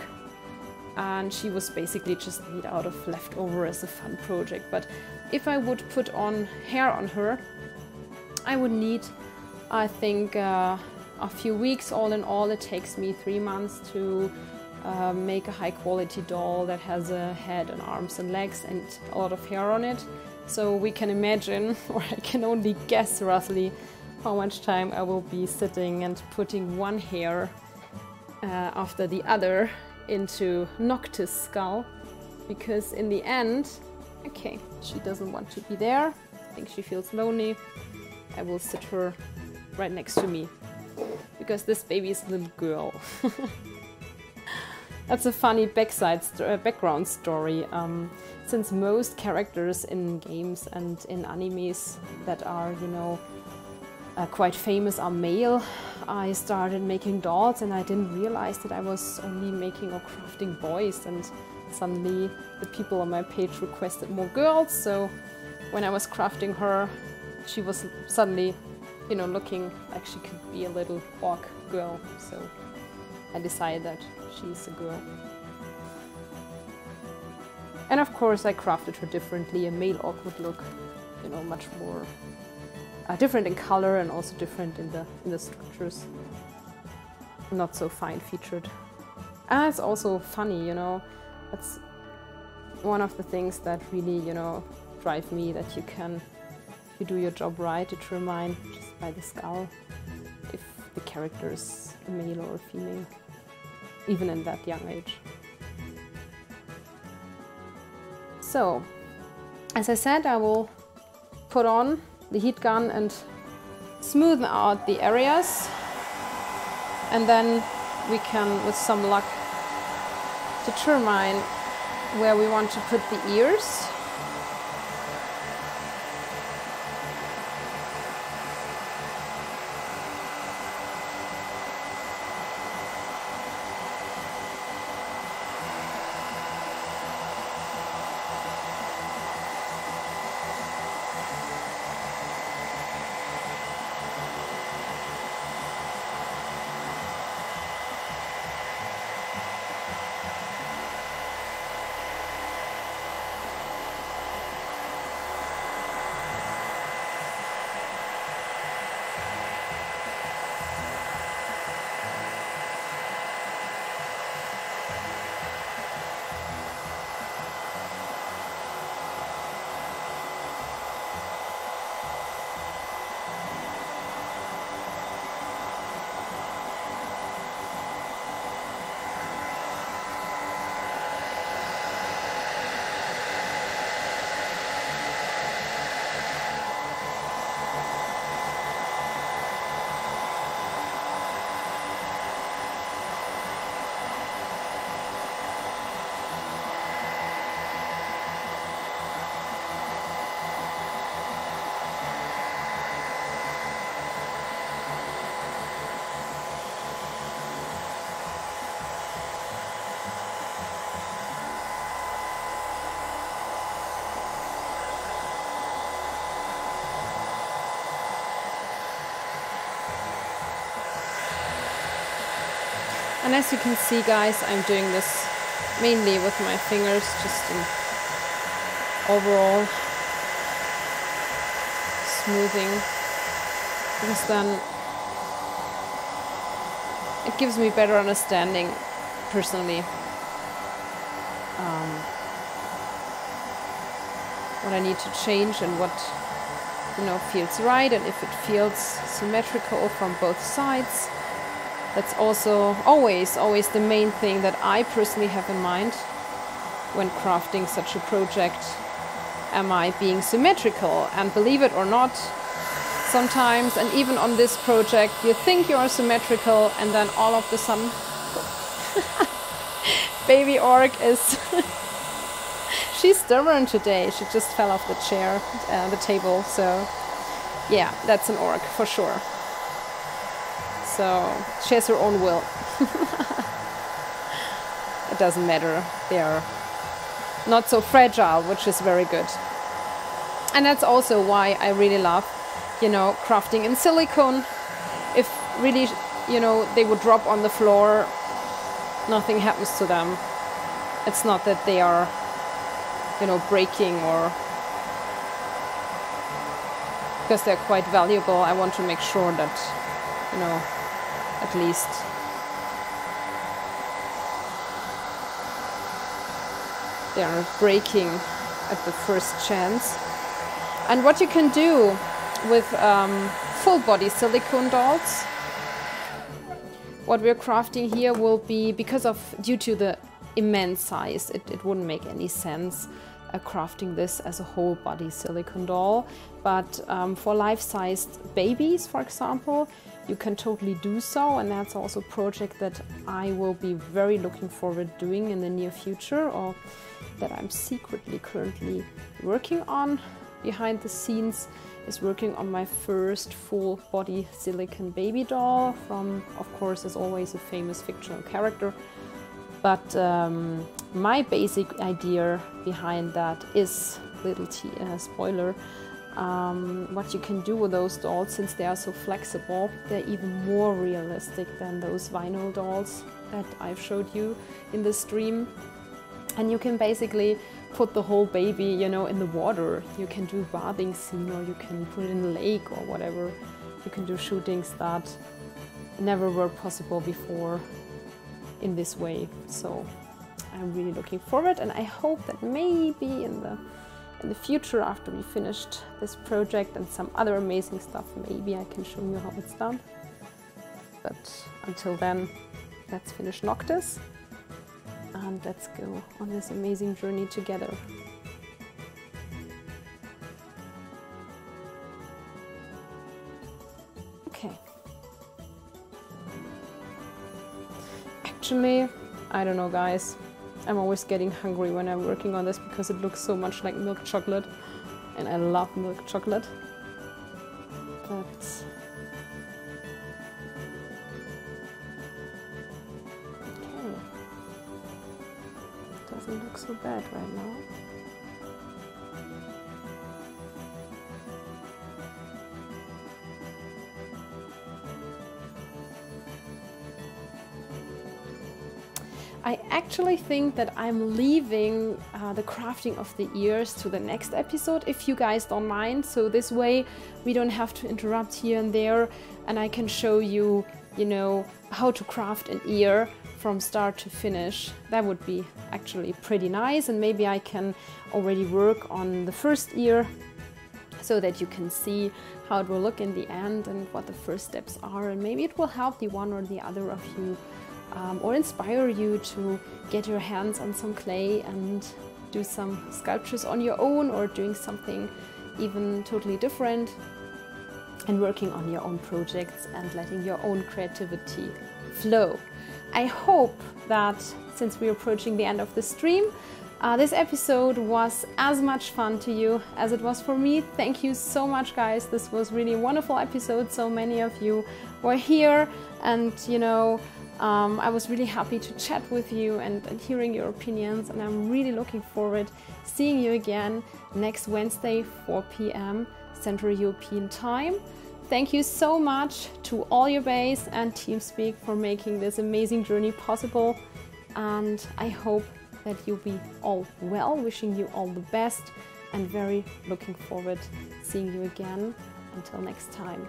And she was basically just made out of leftover as a fun project. But if I would put on hair on her, I would need, I think, a few weeks. All in all, it takes me 3 months to make a high quality doll that has a head and arms and legs and a lot of hair on it. So we can imagine, or I can only guess roughly, how much time I will be sitting and putting one hair after the other into Noctis' skull, because in the end, okay, she doesn't want to be there. I think she feels lonely. I will sit her right next to me, because this baby is a little girl. That's a funny background story. Since most characters in games and in animes that are, you know, quite famous are male, I started making dolls, and I didn't realize that I was only making or crafting boys, and suddenly the people on my page requested more girls. So when I was crafting her, she was suddenly, you know, looking like she could be a little orc girl. So I decided that she's a girl. And of course I crafted her differently. A male orc would look, you know, much more different in color, and also different in the structures. Not so fine featured. And it's also funny, you know. That's one of the things that really, you know, drive me, that you can, if you do your job right, determine just by the skull if the character is a male or a female, even in that young age. So, as I said, I will put on the heat gun and smoothen out the areas, and then we can, with some luck, determine where we want to put the ears. And as you can see, guys, I'm doing this mainly with my fingers, just in overall smoothing, because then it gives me better understanding personally what I need to change and what, you know, feels right, and if it feels symmetrical from both sides. That's also always the main thing that I personally have in mind when crafting such a project. Am I being symmetrical? And believe it or not, sometimes, and even on this project, you think you are symmetrical, and then all of a sudden, baby orc is she's stubborn today. She just fell off the chair, the table. So yeah, that's an orc for sure. So she has her own will. It doesn't matter. They are not so fragile, which is very good. And that's also why I really love, you know, crafting in silicone. If really, you know, they would drop on the floor, nothing happens to them. It's not that they are, you know, breaking, or because they're quite valuable. I want to make sure that, you know, at least they are breaking at the first chance. And what you can do with full body silicone dolls, what we're crafting here will be, due to the immense size, it wouldn't make any sense crafting this as a whole body silicone doll. But for life-sized babies, for example, you can totally do so, and that's also a project that I will be very looking forward doing in the near future, or that I'm secretly currently working on behind the scenes, is working on my first full body silicone baby doll from, of course, as always, a famous fictional character. But my basic idea behind that is, little spoiler, what you can do with those dolls, since they are so flexible. They're even more realistic than those vinyl dolls that I've showed you in the stream. And you can basically put the whole baby, you know, in the water. You can do a bathing scene, or you can put it in a lake or whatever. You can do shootings that never were possible before in this way. So I'm really looking forward, and I hope that maybe in the future, after we finished this project and some other amazing stuff, maybe I can show you how it's done. But until then, let's finish Noctis and let's go on this amazing journey together. Okay. Actually, I don't know, guys. I'm always getting hungry when I'm working on this because it looks so much like milk chocolate, and I love milk chocolate. But okay, doesn't look so bad right now. I actually think that I'm leaving the crafting of the ears to the next episode, if you guys don't mind. So this way we don't have to interrupt here and there, and I can show you, you know, how to craft an ear from start to finish. That would be actually pretty nice, and maybe I can already work on the first ear so that you can see how it will look in the end and what the first steps are, and maybe it will help the one or the other of you or inspire you to get your hands on some clay and do some sculptures on your own, or doing something even totally different and working on your own projects and letting your own creativity flow. I hope that since we're approaching the end of the stream, this episode was as much fun to you as it was for me. Thank you so much, guys. This was really a wonderful episode. So many of you were here, and you know, I was really happy to chat with you and hearing your opinions, and I'm really looking forward seeing you again next Wednesday, 4 p.m. Central European Time. Thank you so much to All Your Base and TeamSpeak for making this amazing journey possible. And I hope that you'll be all well, wishing you all the best, and very looking forward seeing you again. Until next time.